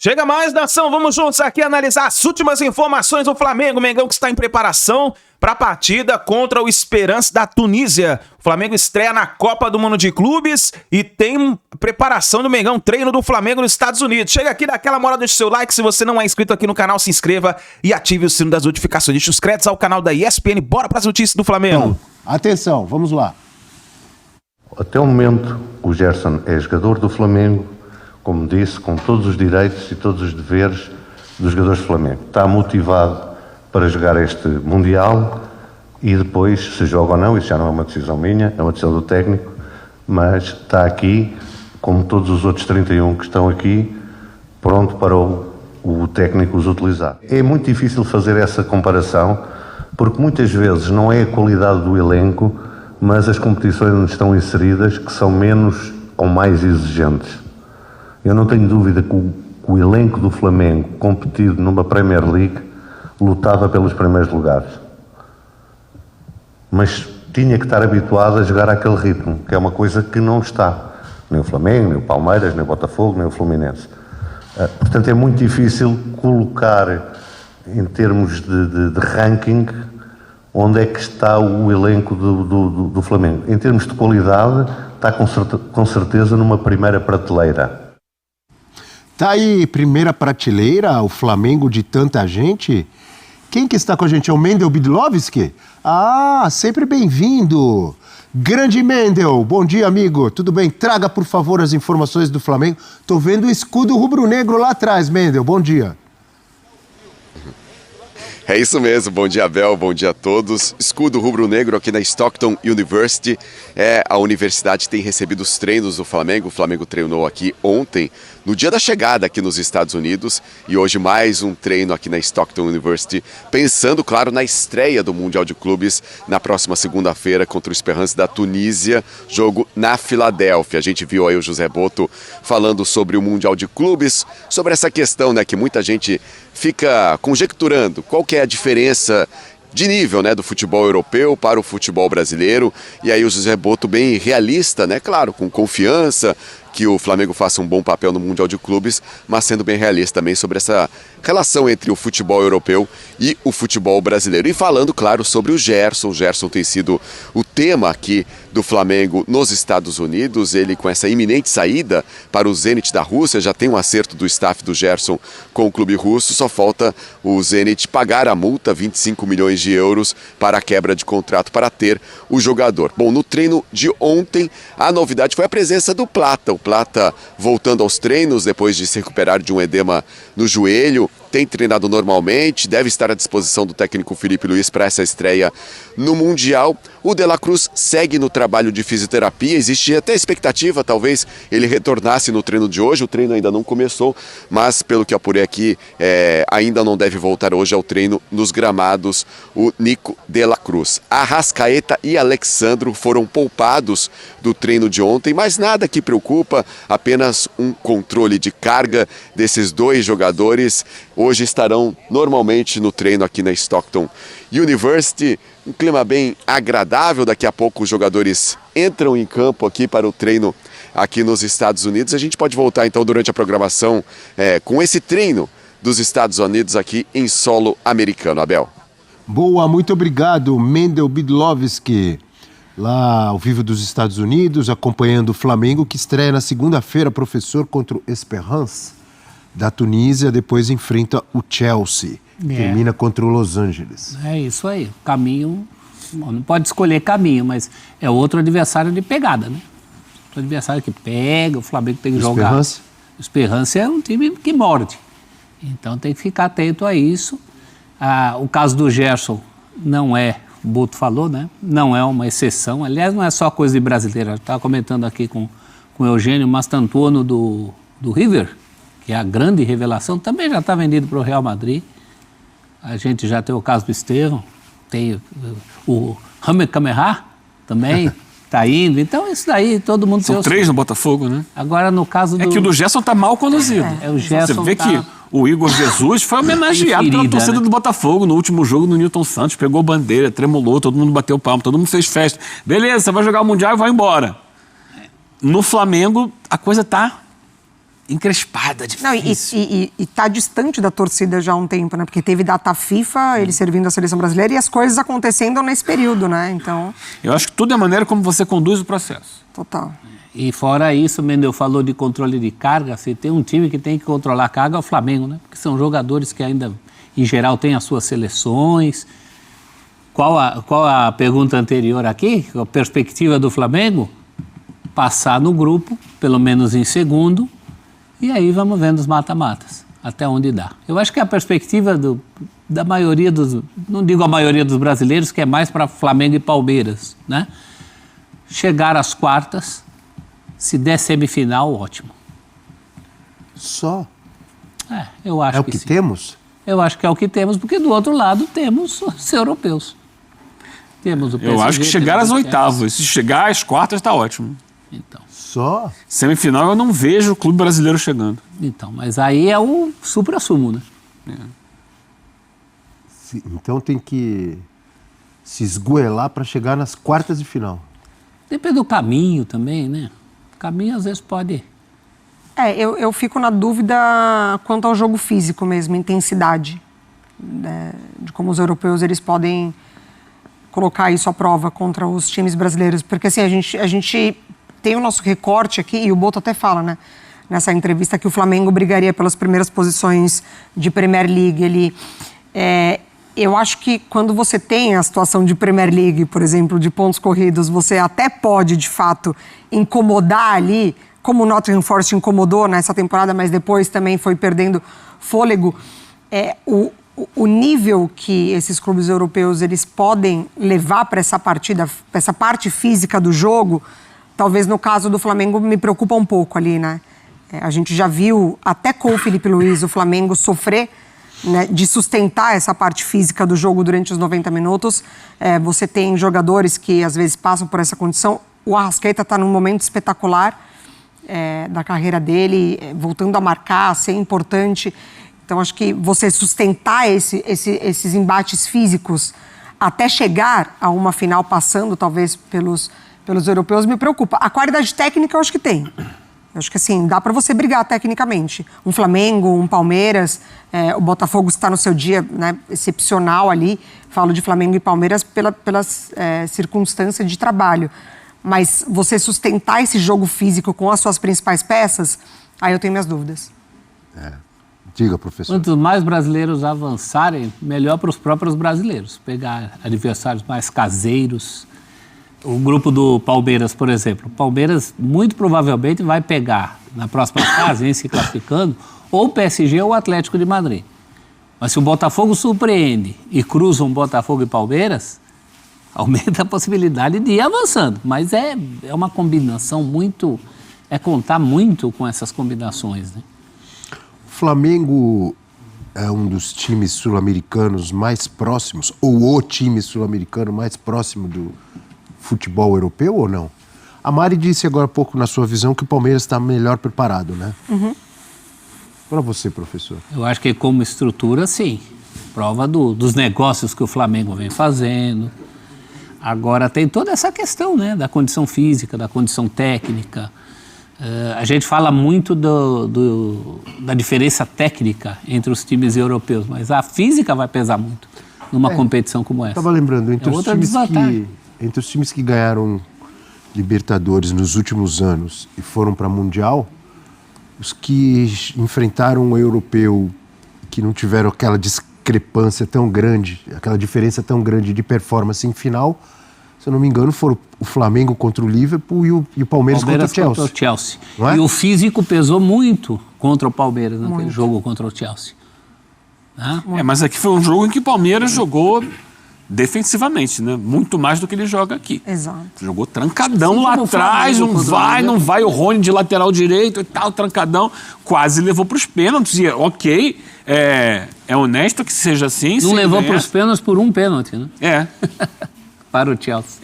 Chega mais, nação, vamos juntos aqui analisar as últimas informações do Flamengo. O Mengão que está em preparação para a partida contra o Esperance da Tunísia. O Flamengo estreia na Copa do Mundo de Clubes e tem preparação do Mengão, treino do Flamengo nos Estados Unidos. Chega aqui, dá aquela moral, deixa o seu like. Se você não é inscrito aqui no canal, se inscreva e ative o sino das notificações. Deixa os créditos ao canal da ESPN. Bora para as notícias do Flamengo. Então, atenção, vamos lá. Até o momento, o Gerson é jogador do Flamengo, como disse, com todos os direitos e todos os deveres dos jogadores do Flamengo. Está motivado para jogar este Mundial e depois, se joga ou não, isso já não é uma decisão minha, é uma decisão do técnico, mas está aqui, como todos os outros 31 que estão aqui, pronto para o técnico os utilizar. É muito difícil fazer essa comparação, porque muitas vezes não é a qualidade do elenco, mas as competições onde estão inseridas que são menos ou mais exigentes. Eu não tenho dúvida que o elenco do Flamengo, competido numa Premier League, lutava pelos primeiros lugares. Mas tinha que estar habituado a jogar àquele ritmo, que é uma coisa que não está. Nem o Flamengo, nem o Palmeiras, nem o Botafogo, nem o Fluminense. Portanto, é muito difícil colocar, em termos de ranking, onde é que está o elenco do Flamengo. Em termos de qualidade, está com certeza numa primeira prateleira. Tá aí, primeira prateleira, o Flamengo de tanta gente. Quem que está com a gente? É o Mendel Bidlovski? Ah, sempre bem-vindo. Grande Mendel, bom dia, amigo. Tudo bem? Traga, por favor, as informações do Flamengo. Tô vendo o escudo rubro-negro lá atrás, Mendel. Bom dia. É isso mesmo, bom dia Abel, bom dia a todos. Escudo rubro-negro aqui na Stockton University, a universidade que tem recebido os treinos do Flamengo. O Flamengo treinou aqui ontem, no dia da chegada aqui nos Estados Unidos, e hoje mais um treino aqui na Stockton University, pensando, claro, na estreia do Mundial de Clubes na próxima segunda-feira contra o Esperance da Tunísia, jogo na Filadélfia. A gente viu aí o José Boto falando sobre o Mundial de Clubes, sobre essa questão, né, que muita gente fica conjecturando, qual que é a diferença de nível, né, do futebol europeu para o futebol brasileiro. E aí o José Boto bem realista, né, claro, com confiança que o Flamengo faça um bom papel no Mundial de Clubes, mas sendo bem realista também sobre essa relação entre o futebol europeu e o futebol brasileiro. E falando, claro, sobre o Gerson. O Gerson tem sido o tema aqui do Flamengo nos Estados Unidos. Ele, com essa iminente saída para o Zenit da Rússia, já tem um acerto do staff do Gerson com o clube russo. Só falta o Zenit pagar a multa, 25 milhões de euros, para a quebra de contrato para ter o jogador. Bom, no treino de ontem, a novidade foi a presença do Plata. O Plata voltando aos treinos depois de se recuperar de um edema no joelho. Tem treinado normalmente, deve estar à disposição do técnico Felipe Luiz para essa estreia no Mundial. O De La Cruz segue no trabalho de fisioterapia, existe até expectativa, talvez ele retornasse no treino de hoje. O treino ainda não começou, mas pelo que apurei aqui, ainda não deve voltar hoje ao treino nos gramados o Nico De La Cruz. Arrascaeta e Alexandro foram poupados do treino de ontem, mas nada que preocupa, apenas um controle de carga desses dois jogadores. Hoje estarão normalmente no treino aqui na Stockton University. Um clima bem agradável. Daqui a pouco os jogadores entram em campo aqui para o treino aqui nos Estados Unidos. A gente pode voltar então durante a programação com esse treino dos Estados Unidos aqui em solo americano. Abel. Boa, muito obrigado, Mendel Bidlovski. Lá ao vivo dos Estados Unidos, acompanhando o Flamengo, que estreia na segunda-feira, professor, contra o Esperance da Tunísia, depois enfrenta o Chelsea, termina contra o Los Angeles. É isso aí, caminho, não pode escolher caminho, mas é outro adversário de pegada, né? Outro adversário que pega, o Flamengo tem que jogar. O Esperance é um time que morde, então tem que ficar atento a isso. O caso do Gerson não é, o Boto falou, né? Não é uma exceção, aliás, não é só coisa de brasileira. Eu estava comentando aqui com o Eugênio Mastantuono do River, que é a grande revelação, também já está vendido para o Real Madrid. A gente já tem o caso do Estevão, tem o Hamed Kamerha também está indo. Então, isso daí todo mundo... São três no Botafogo, né? Agora, no caso do... É que o do Gerson está mal conduzido. O Gerson Você vê que o Igor Jesus foi homenageado pela torcida, né, do Botafogo no último jogo no Newton Santos, pegou bandeira, tremulou, todo mundo bateu palma, todo mundo fez festa. Beleza, você vai jogar o Mundial e vai embora. No Flamengo, a coisa está encrespada, difícil. Não, e tá distante da torcida já há um tempo, né? Porque teve data FIFA, ele servindo a seleção brasileira e as coisas acontecendo nesse período, né? Então... Eu acho que tudo é a maneira como você conduz o processo. Total. E fora isso, Mendel falou de controle de carga, se tem um time que tem que controlar a carga é o Flamengo, né? Porque são jogadores que ainda, em geral, têm as suas seleções. Qual a pergunta anterior aqui? A perspectiva do Flamengo? Passar no grupo, pelo menos em segundo, e aí vamos vendo os mata-matas, até onde dá. Eu acho que a perspectiva da maioria dos... Não digo a maioria dos brasileiros, que é mais para Flamengo e Palmeiras, né? Chegar às quartas, se der semifinal, ótimo. Só? Eu acho É o que sim. temos? Eu acho que é o que temos, porque do outro lado temos os europeus. Temos o PSG, Eu acho que chegar temos às o oitavas, se chegar às quartas, está ótimo. Então, Só? Semifinal, eu não vejo o clube brasileiro chegando. mas aí é o supra-sumo, né? Então tem que se esgoelar para chegar nas quartas de final. Depende do caminho também, né? O caminho às vezes pode... Eu fico na dúvida quanto ao jogo físico mesmo, intensidade, né, de como os europeus eles podem colocar isso à prova contra os times brasileiros. Porque assim, a gente tem o nosso recorte aqui, e o Boto até fala, né, nessa entrevista, que o Flamengo brigaria pelas primeiras posições de Premier League. Eu acho que quando você tem a situação de Premier League, por exemplo, de pontos corridos, você até pode, de fato, incomodar ali, como o Nottingham Forest incomodou nessa temporada, mas depois também foi perdendo fôlego. O nível que esses clubes europeus eles podem levar para essa partida, para essa parte física do jogo, talvez no caso do Flamengo me preocupa um pouco ali, né? A gente já viu, até com o Felipe Luiz, o Flamengo sofrer, né, de sustentar essa parte física do jogo durante os 90 minutos. Você tem jogadores que às vezes passam por essa condição. O Arrascaeta está num momento espetacular da carreira dele, voltando a marcar, a ser importante. Então, acho que você sustentar esses embates físicos até chegar a uma final passando, talvez, pelos europeus, me preocupa. A qualidade técnica eu acho que tem. Eu acho que, assim, dá para você brigar tecnicamente. Um Flamengo, um Palmeiras, o Botafogo está no seu dia, né, excepcional ali. Falo de Flamengo e Palmeiras pelas circunstâncias de trabalho. Mas você sustentar esse jogo físico com as suas principais peças, aí eu tenho minhas dúvidas. Diga, professor. Quanto mais brasileiros avançarem, melhor para os próprios brasileiros. Pegar adversários mais caseiros. O grupo do Palmeiras, por exemplo. O Palmeiras muito provavelmente vai pegar, na próxima fase, em se classificando, ou o PSG ou o Atlético de Madrid. Mas se o Botafogo surpreende e cruza um Botafogo e Palmeiras, aumenta a possibilidade de ir avançando. Mas é uma combinação muito... É contar muito com essas combinações, né? O Flamengo é um dos times sul-americanos mais próximos, ou o time sul-americano mais próximo do futebol europeu ou não? A Mari disse agora há pouco, na sua visão, que o Palmeiras está melhor preparado, né? Uhum. Para você, professor. Eu acho que como estrutura, sim. Prova dos negócios que o Flamengo vem fazendo. Agora tem toda essa questão, né, da condição física, da condição técnica. A gente fala muito da diferença técnica entre os times europeus, mas a física vai pesar muito numa competição como essa. Estava lembrando, entre os times que ganharam Libertadores nos últimos anos e foram para Mundial, os que enfrentaram o europeu, que não tiveram aquela discrepância tão grande, aquela diferença tão grande de performance em final, se eu não me engano, foram o Flamengo contra o Liverpool e o Palmeiras contra o Chelsea. Não é? E o físico pesou muito contra o Palmeiras naquele jogo contra o Chelsea. Mas aqui foi um jogo em que o Palmeiras jogou defensivamente, né? Muito mais do que ele joga aqui. Exato. Jogou trancadão lá atrás, não vai, o Rony de lateral direito e tal, trancadão, quase levou para os pênaltis. E ok, é honesto que seja assim. Não levou para os pênaltis por um pênalti, né? Para o Chelsea.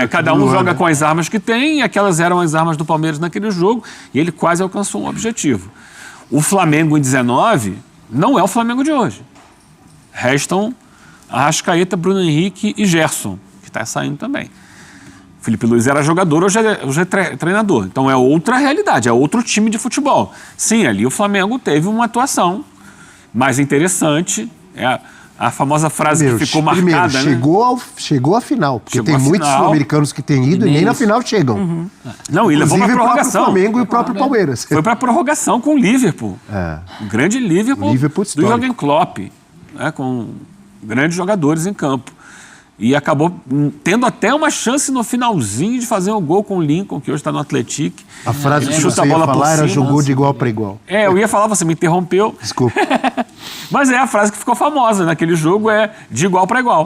Cada um joga com as armas que tem, e aquelas eram as armas do Palmeiras naquele jogo, e ele quase alcançou um objetivo. O Flamengo em 19 não é o Flamengo de hoje. Restam Arrascaeta, Bruno Henrique e Gerson, que está saindo também. Felipe Luiz era jogador, hoje é treinador. Então é outra realidade, é outro time de futebol. Sim, ali o Flamengo teve uma atuação mais interessante. A famosa frase que ficou marcada, né? Chegou à final. Porque Chegou tem muitos final. sul-americanos que têm ido e nem na final chegam. Não, e levou para prorrogação. O Flamengo e o próprio Palmeiras. Foi para prorrogação com o Liverpool. Um grande Liverpool do histórico. Jürgen Klopp, né, com grandes jogadores em campo. E acabou tendo até uma chance no finalzinho de fazer um gol com o Lincoln, que hoje está no Atlético. A frase que chuta você a ia bola falar por era cima. jogou de igual para igual. Eu ia falar, você me interrompeu. Desculpa. Mas é a frase que ficou famosa naquele jogo, de igual para igual.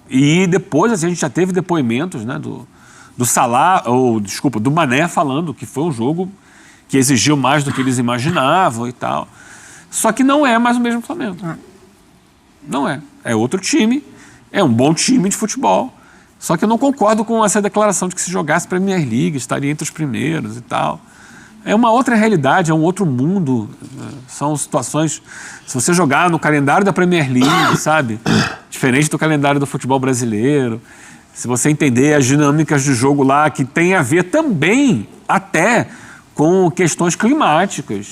E depois assim, a gente já teve depoimentos, né, do Salah, do Mané falando que foi um jogo que exigiu mais do que eles imaginavam e tal. Só que não é mais o mesmo Flamengo. Não é. É outro time, é um bom time de futebol. Só que eu não concordo com essa declaração de que se jogasse Premier League estaria entre os primeiros e tal. É uma outra realidade, é um outro mundo. São situações... Se você jogar no calendário da Premier League, sabe? Diferente do calendário do futebol brasileiro. Se você entender as dinâmicas de jogo lá, que tem a ver também até com questões climáticas.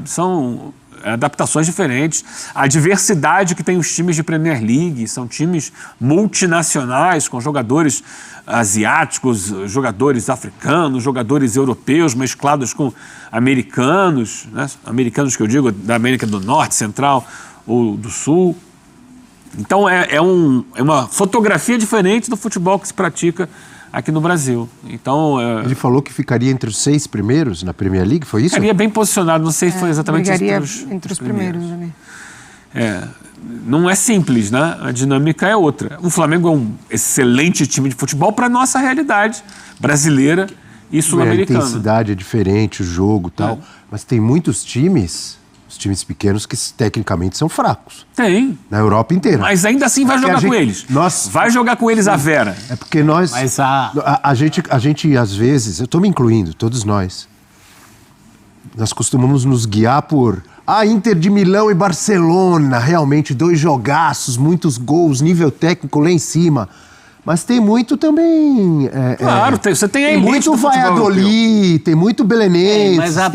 São adaptações diferentes. A diversidade que tem os times de Premier League, são times multinacionais, com jogadores asiáticos, jogadores africanos, jogadores europeus mesclados com americanos, né? Americanos que eu digo da América do Norte, Central ou do Sul. Então é uma fotografia diferente do futebol que se pratica aqui no Brasil. Então, ele falou que ficaria entre os 6 primeiros na Premier League, foi isso? Ficaria bem posicionado, não sei se foi exatamente entre os primeiros. Não é simples, né? A dinâmica é outra. O Flamengo é um excelente time de futebol para a nossa realidade brasileira e sul-americana. A intensidade é diferente, o jogo e tal. Mas tem muitos times, os times pequenos, que tecnicamente são fracos. Tem. Na Europa inteira. Mas ainda assim vai jogar com eles. Vai jogar com eles a Vera. É porque nós... Mas a gente, às vezes, eu estou me incluindo, todos nós costumamos nos guiar por... Inter de Milão e Barcelona, realmente 2 jogaços, muitos gols, nível técnico lá em cima. Mas tem muito também... Claro, você tem a elite muito do futebol Valladolid, tem muito belenenses. Mas a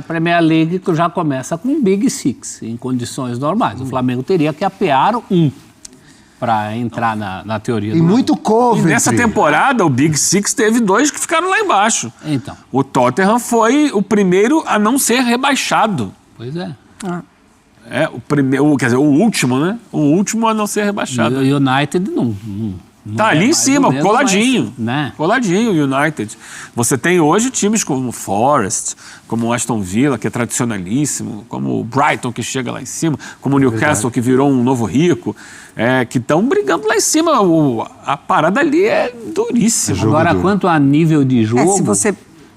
Premier League já começa com um Big Six, em condições normais. O Flamengo teria que apear para entrar na teoria. Tem muito cover. E nessa temporada, o Big Six teve 2 que ficaram lá embaixo. Então. O Tottenham foi o primeiro a não ser rebaixado. Pois é. O último, né? O último a não ser rebaixado. O United não tá ali em cima, coladinho. Né? Coladinho o United. Você tem hoje times como o Forest, como o Aston Villa, que é tradicionalíssimo, como o Brighton, que chega lá em cima, como o Newcastle, que virou um novo rico, que estão brigando lá em cima. A parada ali é duríssima. Agora, quanto a nível de jogo,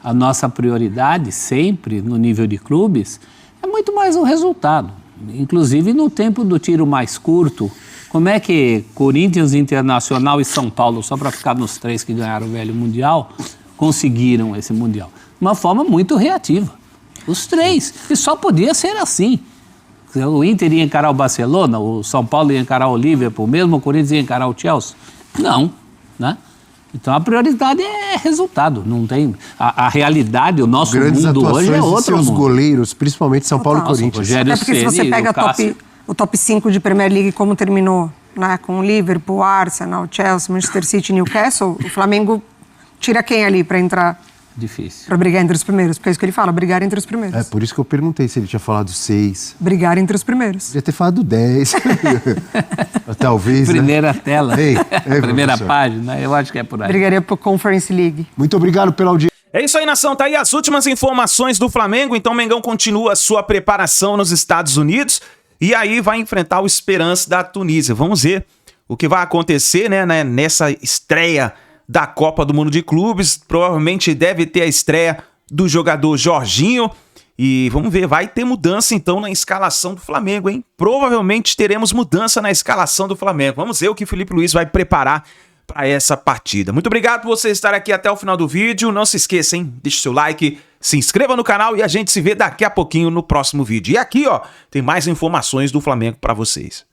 a nossa prioridade sempre, no nível de clubes, é muito mais o resultado. Inclusive no tempo do tiro mais curto, como é que Corinthians, Internacional e São Paulo, só para ficar nos 3 que ganharam o velho Mundial, conseguiram esse Mundial? De uma forma muito reativa. Os 3. E só podia ser assim. O Inter ia encarar o Barcelona, o São Paulo ia encarar o Liverpool, mesmo o Corinthians ia encarar o Chelsea? Não, né? Então a prioridade é resultado, não tem... A realidade, o nosso mundo hoje é outro mundo. Os goleiros, principalmente São Paulo e Corinthians. Até porque se você pega o top 5 de Premier League como terminou, né, com Liverpool, Arsenal, Chelsea, Manchester City e Newcastle, o Flamengo tira quem ali para entrar? Difícil. Para brigar entre os primeiros, porque é isso que ele fala, brigar entre os primeiros. É por isso que eu perguntei se ele tinha falado 6. Brigar entre os primeiros. Podia ter falado 10. Talvez, Primeira né? tela. Primeira professor. página, eu acho que é por aí. Brigaria por Conference League. Muito obrigado pela audiência. É isso aí, nação. Tá aí as últimas informações do Flamengo. Então, o Mengão continua a sua preparação nos Estados Unidos e aí vai enfrentar o Esperance da Tunísia. Vamos ver o que vai acontecer, né, nessa estreia da Copa do Mundo de Clubes. Provavelmente deve ter a estreia do jogador Jorginho. E vamos ver, vai ter mudança então na escalação do Flamengo, hein? Provavelmente teremos mudança na escalação do Flamengo. Vamos ver o que o Felipe Luiz vai preparar para essa partida. Muito obrigado por você estar aqui até o final do vídeo. Não se esqueça, hein? Deixe seu like, se inscreva no canal e a gente se vê daqui a pouquinho no próximo vídeo. E aqui, ó, tem mais informações do Flamengo para vocês.